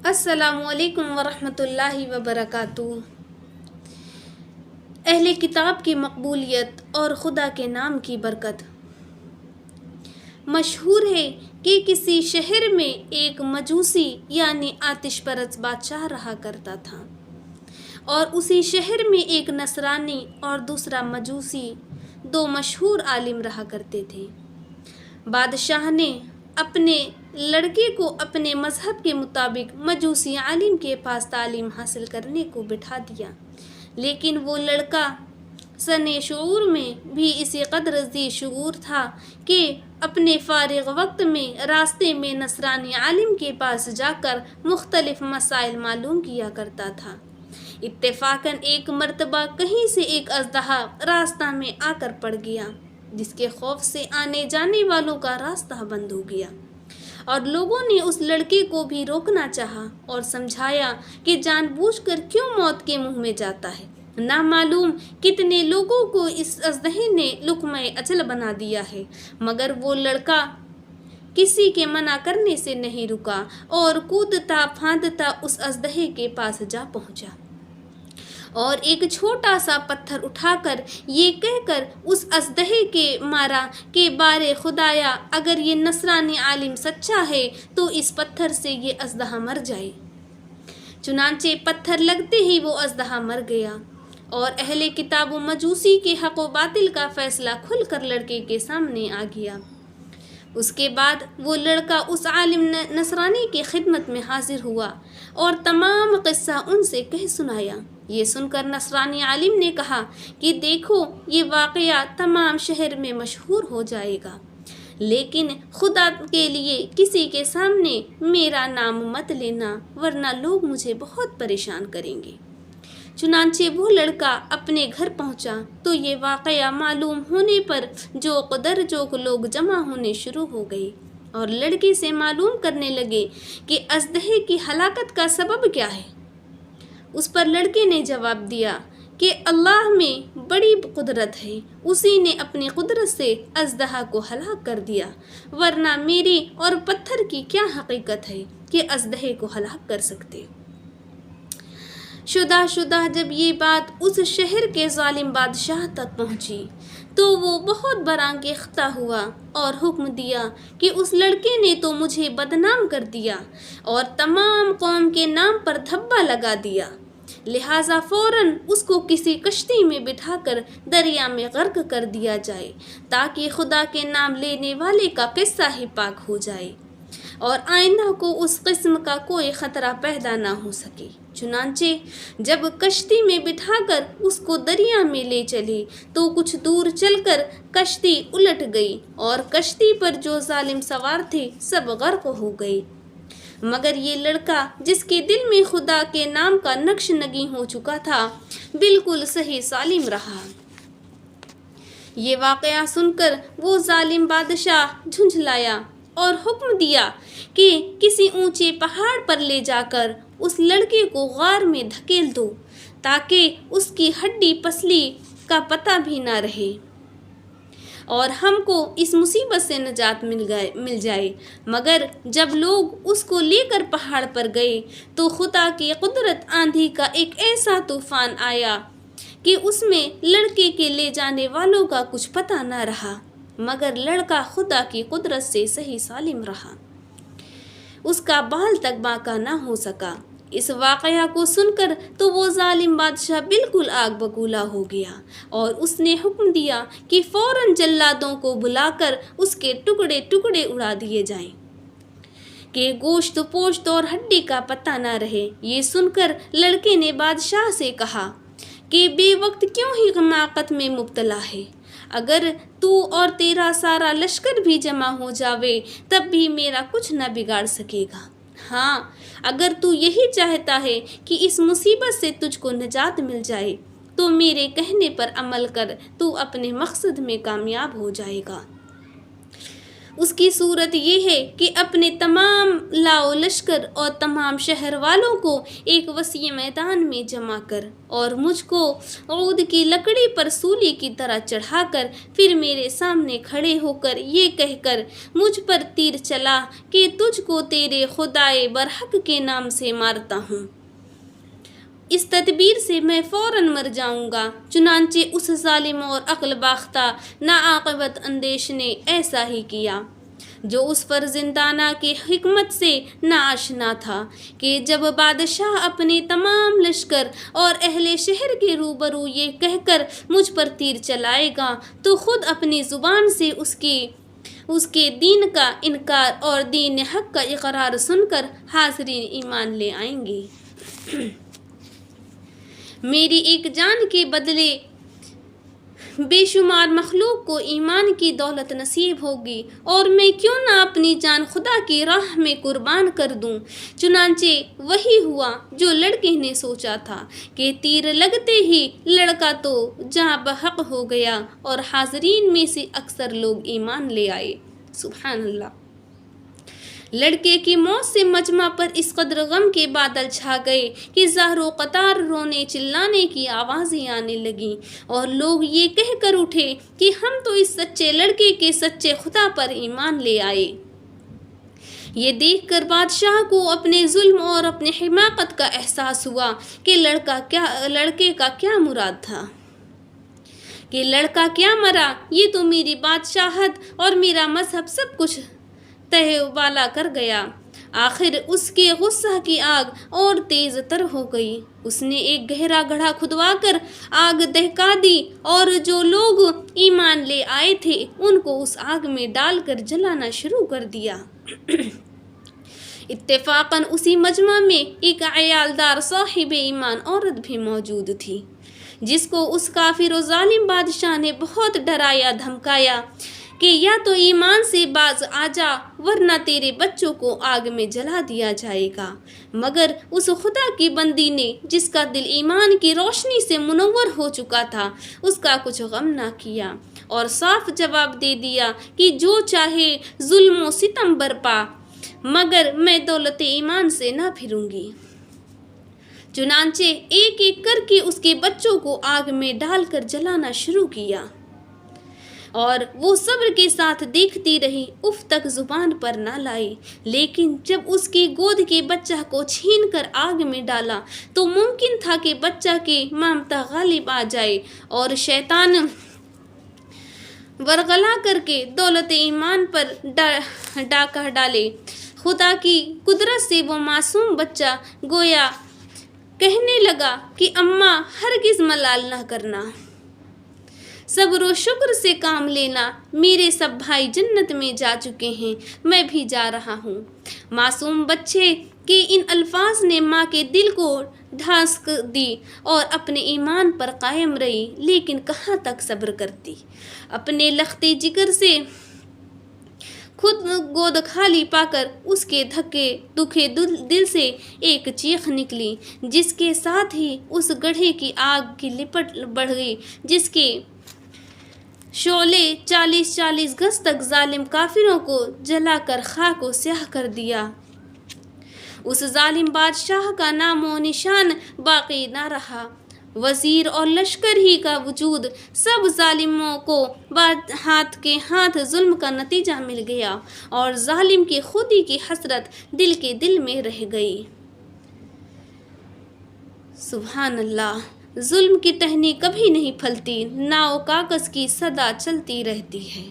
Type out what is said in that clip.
السلام علیکم ورحمۃ اللہ وبرکاتہ۔ اہل کتاب کی مقبولیت اور خدا کے نام کی برکت۔ مشہور ہے کہ کسی شہر میں ایک مجوسی یعنی آتش پرست بادشاہ رہا کرتا تھا، اور اسی شہر میں ایک نصرانی اور دوسرا مجوسی، دو مشہور عالم رہا کرتے تھے۔ بادشاہ نے اپنے لڑکے کو اپنے مذہب کے مطابق مجوسی عالم کے پاس تعلیم حاصل کرنے کو بٹھا دیا، لیکن وہ لڑکا سن شعور میں بھی اسی قدر ذی شعور تھا کہ اپنے فارغ وقت میں راستے میں نصرانی عالم کے پاس جا کر مختلف مسائل معلوم کیا کرتا تھا۔ اتفاقاً ایک مرتبہ کہیں سے ایک اژدہا راستہ میں آ کر پڑ گیا، جس کے خوف سے آنے جانے والوں کا راستہ بند ہو گیا، اور لوگوں نے اس لڑکے کو بھی روکنا چاہا اور سمجھایا کہ جان بوجھ کر کیوں موت کے منہ میں جاتا ہے۔ نہ معلوم کتنے لوگوں کو اس اژدہے نے لقمہ اجل بنا دیا ہے، مگر وہ لڑکا کسی کے منع کرنے سے نہیں رکا اور کودتا پھاندتا اس اژدہے کے پاس جا پہنچا، اور ایک چھوٹا سا پتھر اٹھا کر یہ کہہ کر اس اژدہے کے مارا کہ بارے خدایا، اگر یہ نصرانی عالم سچا ہے تو اس پتھر سے یہ اژدہا مر جائے۔ چنانچہ پتھر لگتے ہی وہ اژدہا مر گیا، اور اہل کتاب و مجوسی کے حق و باطل کا فیصلہ کھل کر لڑکے کے سامنے آ گیا۔ اس کے بعد وہ لڑکا اس عالم نصرانی کی خدمت میں حاضر ہوا اور تمام قصہ ان سے کہہ سنایا۔ یہ سن کر نصرانی عالم نے کہا کہ دیکھو، یہ واقعہ تمام شہر میں مشہور ہو جائے گا، لیکن خدا کے لیے کسی کے سامنے میرا نام مت لینا، ورنہ لوگ مجھے بہت پریشان کریں گے۔ چنانچہ وہ لڑکا اپنے گھر پہنچا تو یہ واقعہ معلوم ہونے پر جوق در جوق لوگ جمع ہونے شروع ہو گئے، اور لڑکے سے معلوم کرنے لگے کہ اژدہے کی ہلاکت کا سبب کیا ہے۔ اس پر لڑکے نے جواب دیا کہ اللہ میں بڑی قدرت ہے، اسی نے اپنی قدرت سے اژدہا کو ہلاک کر دیا، ورنہ میری اور پتھر کی کیا حقیقت ہے کہ اژدہے کو ہلاک کر سکتے۔ شدہ جب یہ بات اس شہر کے ظالم بادشاہ تک پہنچی تو وہ بہت برانگیختہ ہوا اور حکم دیا کہ اس لڑکے نے تو مجھے بدنام کر دیا اور تمام قوم کے نام پر دھبا لگا دیا، لہٰذا فوراً اس کو کسی کشتی میں بٹھا کر دریا میں غرق کر دیا جائے، تاکہ خدا کے نام لینے والے کا قصہ ہی پاک ہو جائے اور آئندہ کو اس قسم کا کوئی خطرہ پیدا نہ ہو سکے۔ چنانچہ جب کشتی میں بٹھا کر اس کو دریا میں لے چلے تو کچھ دور چل کر کشتی الٹ گئی، اور کشتی پر جو ظالم سوار تھے سب غرق ہو گئے، مگر یہ لڑکا جس کے دل میں خدا کے نام کا نقش نگیں ہو چکا تھا بالکل صحیح سالم رہا۔ یہ واقعہ سن کر وہ ظالم بادشاہ جھنجھلایا اور حکم دیا کہ کسی اونچے پہاڑ پر لے جا کر اس لڑکے کو غار میں دھکیل دو، تاکہ اس کی ہڈی پسلی کا پتہ بھی نہ رہے اور ہم کو اس مصیبت سے نجات مل جائے۔ مگر جب لوگ اس کو لے کر پہاڑ پر گئے تو خدا کی قدرت آندھی کا ایک ایسا طوفان آیا کہ اس میں لڑکے کے لے جانے والوں کا کچھ پتہ نہ رہا، مگر لڑکا خدا کی قدرت سے صحیح سالم رہا، اس کا بال تک باقی نہ ہو سکا۔ اس واقعہ کو سن کر تو وہ ظالم بادشاہ بالکل آگ بگولا ہو گیا، اور اس نے حکم دیا کہ فوراً جلادوں کو بلا کر اس کے ٹکڑے ٹکڑے اڑا دیے جائیں کہ گوشت پوشت اور ہڈی کا پتہ نہ رہے۔ یہ سن کر لڑکے نے بادشاہ سے کہا کہ بے وقت کیوں ہی حماقت میں مبتلا ہے، اگر تو اور تیرا سارا لشکر بھی جمع ہو جاوے تب بھی میرا کچھ نہ بگاڑ سکے گا۔ ہاں، اگر تو یہی چاہتا ہے کہ اس مصیبت سے تجھ کو نجات مل جائے تو میرے کہنے پر عمل کر، تو اپنے مقصد میں کامیاب ہو جائے گا۔ اس کی صورت یہ ہے کہ اپنے تمام لاؤ لشکر اور تمام شہر والوں کو ایک وسیع میدان میں جمع کر اور مجھ کو عود کی لکڑی پر سولی کی طرح چڑھا کر پھر میرے سامنے کھڑے ہو کر یہ کہہ کر مجھ پر تیر چلا کہ تجھ کو تیرے خدائے برحق کے نام سے مارتا ہوں، اس تدبیر سے میں فوراً مر جاؤں گا۔ چنانچہ اس ظالم اور عقل باختہ ناعاقبت اندیش نے ایسا ہی کیا، جو اس فرزندانہ کی حکمت سے ناآشنا تھا کہ جب بادشاہ اپنے تمام لشکر اور اہل شہر کے روبرو یہ کہہ کر مجھ پر تیر چلائے گا تو خود اپنی زبان سے اس کے دین کا انکار اور دین حق کا اقرار سن کر حاضرین ایمان لے آئیں گے۔ میری ایک جان کے بدلے بے شمار مخلوق کو ایمان کی دولت نصیب ہوگی، اور میں کیوں نہ اپنی جان خدا کی راہ میں قربان کر دوں۔ چنانچہ وہی ہوا جو لڑکے نے سوچا تھا کہ تیر لگتے ہی لڑکا تو جاں بحق ہو گیا اور حاضرین میں سے اکثر لوگ ایمان لے آئے۔ سبحان اللہ۔ لڑکے کی موت سے مجمع پر اس قدر غم کے بادل چھا گئے کہ زہر و قطار رونے چلانے کی آوازیں آنے لگیں، اور لوگ یہ کہہ کر اٹھے کہ ہم تو اس سچے لڑکے کے سچے خدا پر ایمان لے آئے۔ یہ دیکھ کر بادشاہ کو اپنے ظلم اور اپنے حماقت کا احساس ہوا کہ لڑکے کا کیا مراد تھا، کہ لڑکا کیا مرا، یہ تو میری بادشاہت اور میرا مذہب سب کچھ تہہ بالا کر گیا۔ آخر اس کے غصہ کی آگ اور تیز تر ہو گئی۔ اس نے ایک گہرا گڑھا کھدوا کر آگ دہکا دی اور جو لوگ ایمان لے آئے تھے ان کو اس آگ میں ڈال کر جلانا شروع کر دیا۔ اتفاقاً اسی مجمع میں ایک عیالدار صاحب ایمان عورت بھی موجود تھی، جس کو اس کافر و ظالم بادشاہ نے بہت ڈرایا دھمکایا کہ یا تو ایمان سے باز آ جا ورنہ تیرے بچوں کو آگ میں جلا دیا جائے گا۔ مگر اس خدا کی بندی نے، جس کا دل ایمان کی روشنی سے منور ہو چکا تھا، اس کا کچھ غم نہ کیا اور صاف جواب دے دیا کہ جو چاہے ظلم و ستم برپا، مگر میں دولت ایمان سے نہ پھروں گی۔ چنانچہ ایک ایک کر کے اس کے بچوں کو آگ میں ڈال کر جلانا شروع کیا، اور وہ صبر کے ساتھ دیکھتی رہی، اف تک زبان پر نہ لائی۔ لیکن جب اس کی گود کے بچہ کو چھین کر آگ میں ڈالا تو ممکن تھا کہ بچہ کے مامتا غالب آ جائے اور شیطان ورغلا کر کے دولت ایمان پر ڈاکہ ڈالے۔ خدا کی قدرت سے وہ معصوم بچہ گویا کہنے لگا کہ اماں ہرگز ملال نہ کرنا، صبر و شکر سے کام لینا، میرے سب بھائی جنت میں جا چکے ہیں، میں بھی جا رہا ہوں۔ معصوم بچے کے ان الفاظ نے ماں کے دل کو دھانک دی اور اپنے ایمان پر قائم رہی، لیکن کہاں تک صبر کرتی۔ اپنے لختے جگر سے خود گود خالی پا کر اس کے دکھے دل سے ایک چیخ نکلی، جس کے ساتھ ہی اس گڑھے کی آگ کی لپٹ بڑھ گئی، جس کے شعلے 40 گز تک ظالم کافروں کو جلا کر خاک و سیاہ کر دیا۔ اس ظالم بادشاہ کا نام و نشان باقی نہ رہا۔ وزیر اور لشکر ہی کا وجود سب ظالموں کو ہاتھ کے ہاتھ ظلم کا نتیجہ مل گیا، اور ظالم کی خودی کی حسرت دل کے دل میں رہ گئی۔ سبحان اللہ۔ ظلم کی ٹہنی کبھی نہیں پھلتی، ناؤ کاغذ کی صدا چلتی رہتی ہے۔